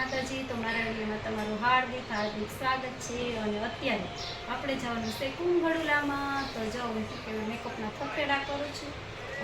માતાજી, તો મારા વિડીયોમાં તમારું હાર્દિક સ્વાગત છે। અને અત્યારે આપણે જવાનું છે કુંભળુલામાં। તો જો હું કે મેકઅપના થથેડા કરું છું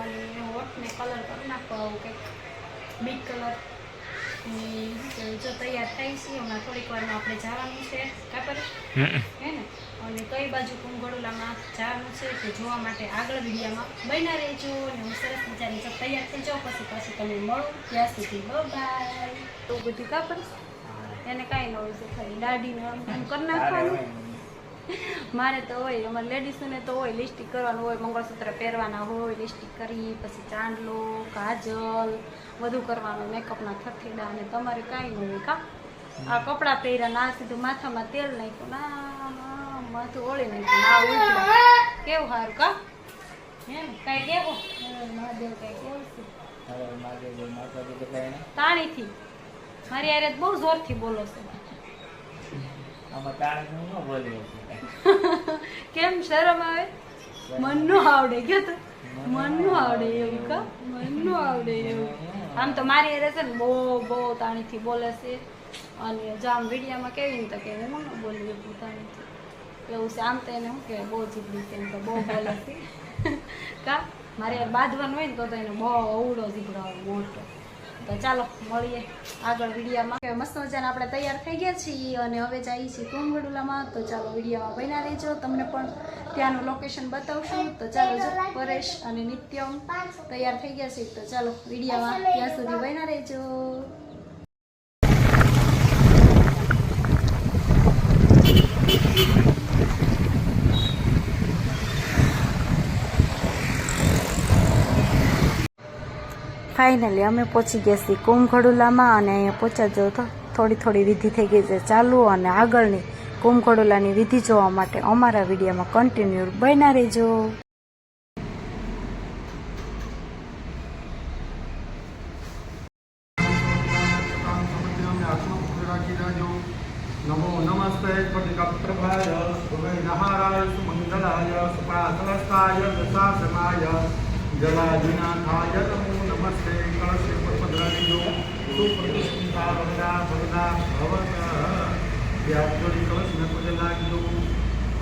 અને હોઠને કલર કરી નાખો, આવું કંઈક બીટ કલર જો તૈયાર થાય છે। હમણાં થોડીક વારમાં આપણે જવાનું છે કાપર હે ને, અને કઈ બાજુ કુંભળુલામાં જવાનું છે તે જોવા માટે આગળ વિડીયોમાં બન્યા રહેજો। અને હું સરસ મજાની જો તૈયાર થઈ જાઉં પછી તમે મળો, ત્યાં સુધી બાય। તો બધી કાપર એને કાંઈ ન હોય છે, ખાલી દાઢીને આમ કરી નાખવાનું। મારે તો હોય, અમારે લેડીઝોને તો હોય લિપસ્ટિક કરવાનું હોય, મંગળસૂત્ર પહેરવાના હોય, લિપસ્ટિક કરી પછી ચાંદલો કાજલ બધું કરવાનું, મેકઅપના થથેડા। અને તમારે કાંઈ ન હોય કા, આ કપડાં પહેર્યા ના, સીધું માથામાં તેલ નાખ્યું ના, માથું ઓળી નાખ્યું ના, ઉઠવા કેવું સારું કા હે ને, કાંઈ કેવો મહાદેવ કાંઈ કેવું છે તાણીથી મારી યાર બહુ જોરથી બોલો છો કેમ શરમ આવે? મનનું આવડે કે તો મનનું આવડે એવું કા, મનનું આવડે એવું। આમ તો મારી યાર છે ને બહુ તાણીથી બોલે છે, અને જો આમ વિડીયામાં કેવી ને તો કે હું ન બોલી એવું તાણીથી એવું છે। આમ તો એને શું કહેવાય, બહુ જીભડી છે, એમ તો બહુ બોલે છે કા, મારે યાર બાંધવાનું હોય ને તો એને બહુ અવળો જીભડો આવે મોટો। તો ચાલો મળીએ આગળ વિડીયામાં। મસ્ત મજાના આપણે તૈયાર થઈ ગયા છીએ અને હવે જઈએ છીએ કુંભળુલામાં। તો ચાલો વિડીયામાં બન્યા રહેજો, તમને પણ ત્યાંનું લોકેશન બતાવશું। તો ચાલો જો પરેશ અને નિત્યમ તૈયાર થઈ ગયા છે, તો ચાલો વિડીયામાં ત્યાં સુધી બન્યા રહેજો। ફાઇનલી અમે પહોંચી ગયા છીએ કુંભળુલામાં, અને અહીંયા પહોંચ્યા જો તો થોડી વિધિ થઈ ગઈ છે ચાલુ, અને આગળની કુંભળુલાની વિધિ જોવા માટે અમારા વિડીયોમાં કન્ટિન્યુ બન્યા રહેજો। नमो नमस्ते प्रभाय नहाराय सुमंगलाय सुपासनस्ताय दशासनाय जलादिनाथाय नमो नमस्ते कलशे पद्रादियो सुप्रतिष्ठिता वरदा वरदा भवत व्याप्ति कलश में पूजनादियो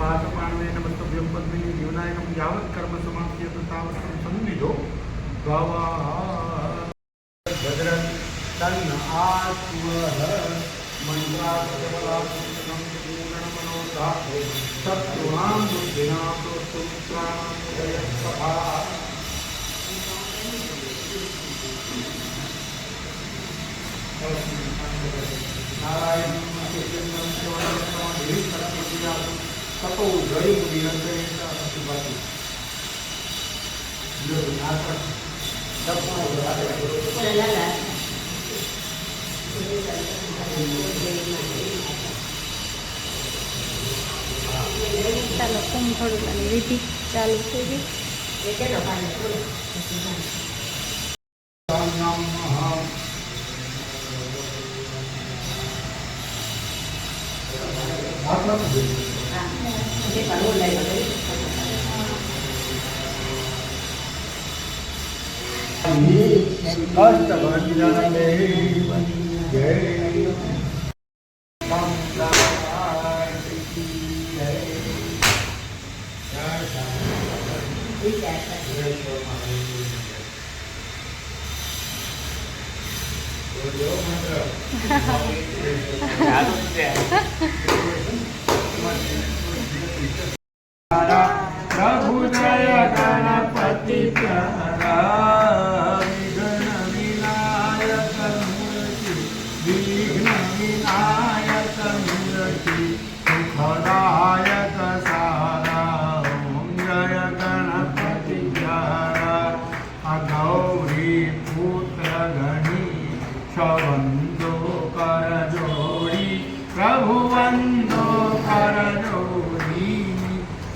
पादपाणे नमस्तभ्यं पद्मिनी जीवनायकं यावत् कर्म समाप्यते तावत् सन्निधो भवा भद्रं तन्न आत्मः मंत्राक्षरबलात्मकं पूर्णमनोधातो सत्त्वां बुद्धिनातो सुत्राणोदयस्सभा नारायण ततो ચાલો કુંભળુલાની વિધિ ચાલુ થઈ ગઈ। प्रभु जय गणपति प्यारा विघ्न विनायक मूर्ति विघ्न विनायक मूर्ति सुखदायक सारा ओम जय गणपति प्यारा अगौरी पुत्र गणी शवंदो कर जोड़ी प्रभु वंदो कर जोड़ी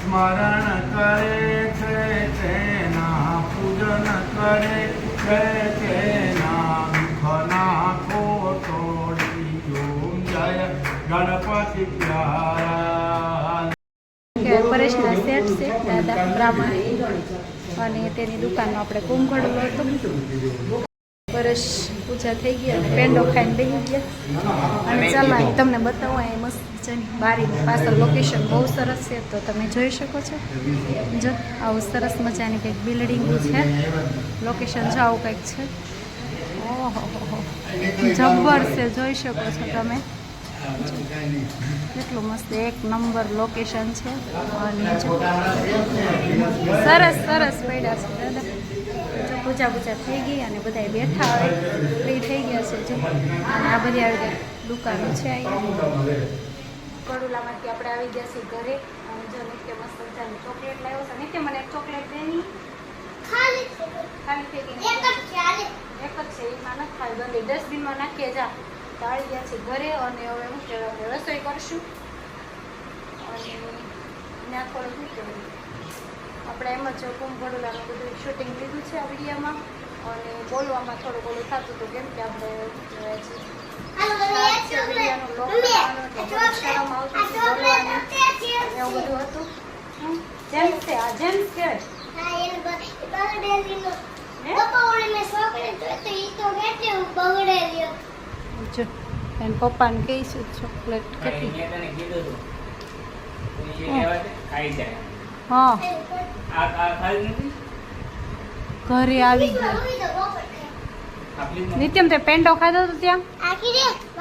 स्मरण करे छे तेना पूजन करे छे तेना दुखना को तोड़ी ओम जय गणपति प्यारा। પરેશના સેટ છે દાદા બ્રાહ્મણ, અને તેની દુકાનમાં આપણે કુંભળુલો હતો। સરસ પૂજા થઈ ગઈ અને પેંડો ખાઈને બેસી ગયા અને ચાલો અહીં તમને બતાવો અહીં મસ્ત છે બારીની પાછળ લોકેશન બહુ સરસ છે તો તમે જોઈ શકો છો જો આવું સરસ મજાની કંઈક બિલ્ડિંગ છે લોકેશન જો આવું કંઈક છે ઓહો જબ્બર છે જોઈ શકો છો તમે કેટલું મસ્ત એક નંબર લોકેશન છે અને જો સરસ સરસ પડ્યા છે દાદા જો પૂજા થઈ ગઈ અને બધા બેઠા હોય ફ્રી થઈ ગયા છે જો અને આ બધી આવી દુકાનો છે અહીંયા કડુલામાંથી આપણે આવી ગયા છીએ ઘરે અને જો નિત્ય મસ્ત મજાની ચોકલેટ લાવ્યો છે નિત્ય મને એક ચોકલેટ દેની ખાલી ફેંકી એક જ છે એમાં નથી ખાલી બંધ ડસ્ટબિનમાં નાખીએ જા તો આવી ગયા છે ઘરે અને હવે શું કહેવાય રસોઈ કરશું અને ત્યાં થોડું શું કહેવાય આપણે એમ જ કુંભળુલાનું બધું શૂટિંગ લીધું છે આ વિડીયોમાં અને બોલવામાં થોડું ઘણું થતું હતું કેમ કે આપણે વિડીયોનું લોક કરવાનું એટલે શરમ આવતી હતી બોલવાની એવું બધું હતું જેમ્સ છે આ જેમ્સ કહેવાય જો એને પપ્પાને કહીશું ચોકલેટ કેટલી હા ઘરે આવી ગયા નિત્યમ તે પેંડો ખાધો હતો ત્યાં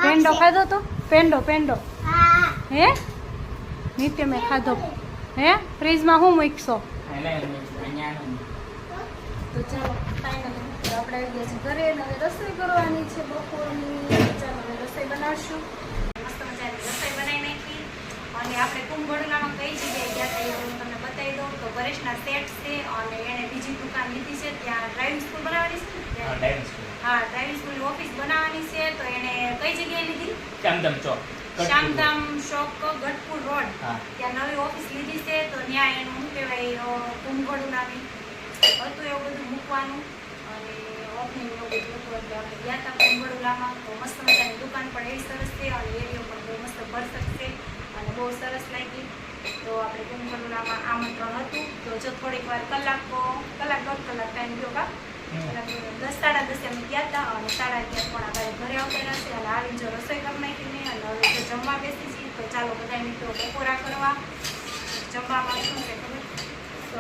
પેંડો ખાધો હતો પેંડો હે નિત્યમે ખાધો હે ફ્રીજમાં હું મૂકશો તો ચાલો ફાઇનલી આપણે આવી ગયા છીએ ઘરે અને રસોઈ કરવાની છે બપોરની ચાલો હવે રસોઈ બનાવશું મસ્ત મજાની રસોઈ બનાવી નાખી અને આપણે કુંભળુલામાં કઈ જગ્યાએ ગયા હતા એ હું તમને બતાવી દઉં તો પરેશના સેટ છે અને એણે બીજી દુકાન લીધી છે ત્યાં ડ્રાઇવિંગ સ્કૂલ બનાવવાની છે હા ડ્રાઇવિંગ સ્કૂલની ઓફિસ બનાવવાની છે તો એણે કઈ જગ્યાએ લીધી શ્યામધામ ચોક ગઢપુર રોડ ત્યાં નવી ઓફિસ લીધી છે તો ત્યાં એનું શું કહેવાય કુંભળુલાની હતું એવું બધું મૂકવાનું અને ઓપનિંગ એવું બધું હતું એટલે આપણે ગયા હતા કુંભળુલામાં તો મસ્ત મજાની દુકાન પણ એવી સરસ છે અને એરિયો પણ બહુ મસ્ત ભરસક છે અને બહુ સરસ લાગી તો આપણે કુંભળુલામાં આમંત્રણ હતું તો જો થોડીક વાર કલાક દોઢ કલાક ટાઈમ ગયો કા 10 સાડા 10 અમે ગયા હતા અને 11:30 પોણા ઘરે આવતા રહેશે અને આવીને જો રસોઈ કરી નાખીને અને હવે જો જમવા બેસી છીએ તો ચાલો બધા મિત્રો બપોરા કરવા જમવામાં શું છે ખબર તો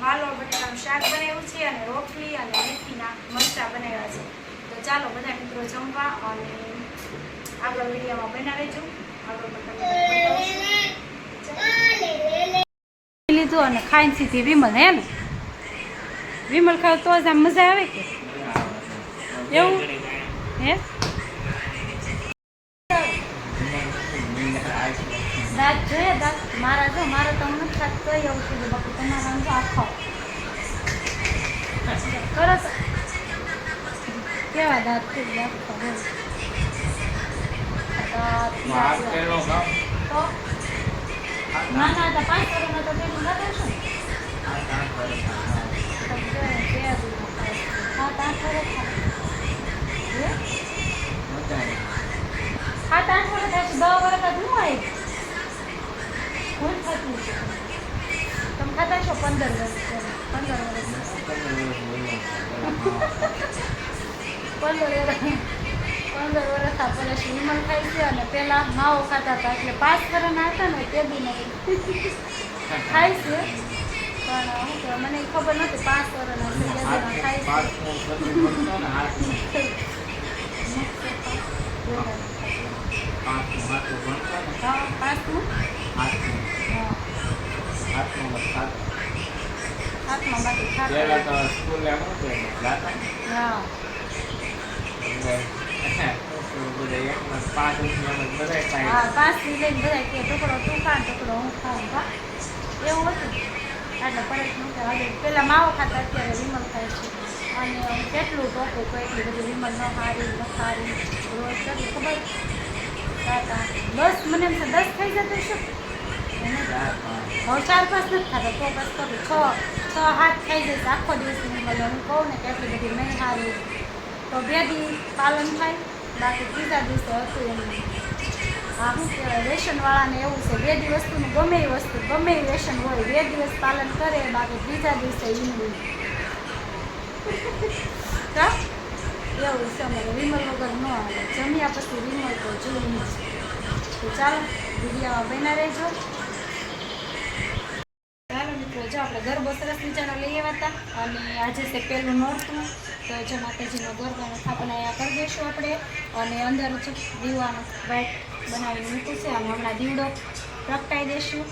વાલોળ બટેટાનું શાક બનાવ્યું છે અને રોટલી અને મેથીના મરચાં બનાવ્યા છે તો ચાલો બધા મિત્રો જમવા અને આગળ વિડીયોમાં બના રહેજો આગળ લીધું અને ખાઈને સીધી વિમલ હે ને વિમલ ખાવ તો જ આમ મજા આવે કે એવું હે દાંત જોઈએ દાંત મારા જો મારે તો નથી ખાત કઈ એવું કીધું બાપુ તમારા આમ તો આખો કરો તો કેવા દાંત ખૂબ આખો તો ના ના તો 5 વર્ષનો તો પેલું લગાડે છે તમે ખાતા છો 15 વર્ષ 15 વર્ષ આપણે વિમલ ખાઈ છે અને પેલા માવો ખાતા હતા એટલે 5 વર્ષના હતા ને તે બી નહીં ખાય છે પણ શું કે મને ખબર નથી 5 વર્ષના ખાય છે પાંચમું હાથમાં બાકી ખાતા હા 5 થી લઈને બધા કે ટુકડો તું ખા ટુકડો હું ખાઉં ખા એવું હતું એટલે પરેશ નું કે હવે પેલા માવો ખાતા અત્યારે વિમલ ખાય છે અને કેટલું ટોકું તો એટલી બધી વિમલ ન હારી ન ખારી રોજ કેટલી ખબર 10 મને એમ 10 થઈ જતું શું હવે 4-5 નથી ખાતા તો બસ કરું 6-7 ખાઈ જઈશ આખો દિવસ વિમલ હું કહું ને કે એટલી બધી નહીં હારી તો 2 દી પાલન થાય બાકી ત્રીજા દિવસે હતું એમ હા શું કહેવાય વ્યસનવાળાને એવું છે 2 દી વસ્તુનું ગમે એ વસ્તુ ગમે એ વ્યસન હોય 2 દિવસ પાલન કરે બાકી ત્રીજા દિવસે ઈંડું એવું છે અમારે વિમલ વગર ન આવે, જમ્યા પછી વિમલ તો જોયું જ. તો ચાલો વિડીયોમાં બન્યા રહેજો. ચાલો મિત્રો, જો આપણે ગરબો સરસ મજાનો લઈ આવ્યા હતા અને આજે છે પહેલું નોરતું. તો જો માતાજીનો ગરબાનો સ્થાપના અહીંયા કરી દઈશું આપણે. અને અંદર જો દીવાનો વાઇટ બનાવીને મૂક્યું છે અને હમણાં દીવડો પ્રગટાઈ દઈશું.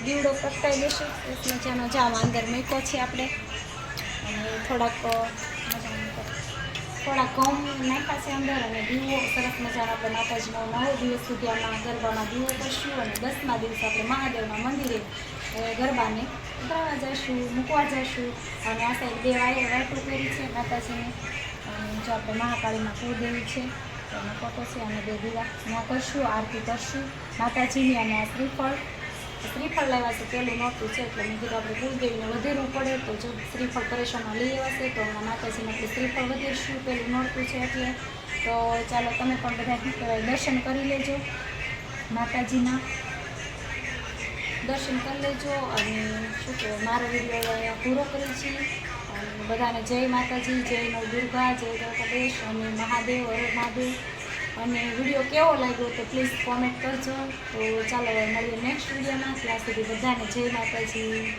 દીવડો પ્રગટાઈ દઈશું સરસ મજાનો. જામ અંદર મૂક્યો છે આપણે. અને થોડાક ઘઉં નાખ્યા છે અંદર અને દીવો સરસ મજાનો આપણે માતાજીનો 9 દિવસ સુધી આમાં ગરબામાં દીવો કરશું. અને 10મા દિવસે આપણે મહાદેવના મંદિરે ગરબાને ઉતરાવવા જઈશું, મૂકવા જઈશું. અને આ સાઈડ 2 વાઇટો કરી છે માતાજીને. અને જો આપણે મહાકાળીમાં કુળદેવી છે એનો ફોટો છે અને 2 દીવા ત્યાં કરશું, આરતી કરશું માતાજીની. અને આ શ્રીફળ લાવ્યા છે, પહેલું નોરતું છે એટલે મેં કીધું આપણે કુળદેવીને વધેરવું પડે. તો જો શ્રીફળ પરેશાનમાં લઈ આવ્યા છે તો હમણાં માતાજીને આપણે શ્રીફળ વધેરશું, પહેલું નોરતું છે એટલે. તો ચાલો તમે પણ બધા શું કહેવાય દર્શન કરી લેજો, માતાજીના દર્શન કરી લેજો. અને શું કહેવાય મારો વિડીયો અહીંયા પૂરો કરી છે. અને બધાને જય માતાજી, જય નવદુર્ગા, જય દ્વારકાધીશ અને મહાદેવ, હર મહાદેવ. અને વિડીયો કેવો લાગ્યો તો પ્લીઝ કોમેન્ટ કરજો. તો ચાલો હવે મળીએ નેક્સ્ટ વિડીયોમાં. ત્યાં સુધી બધાને જય માતાજી.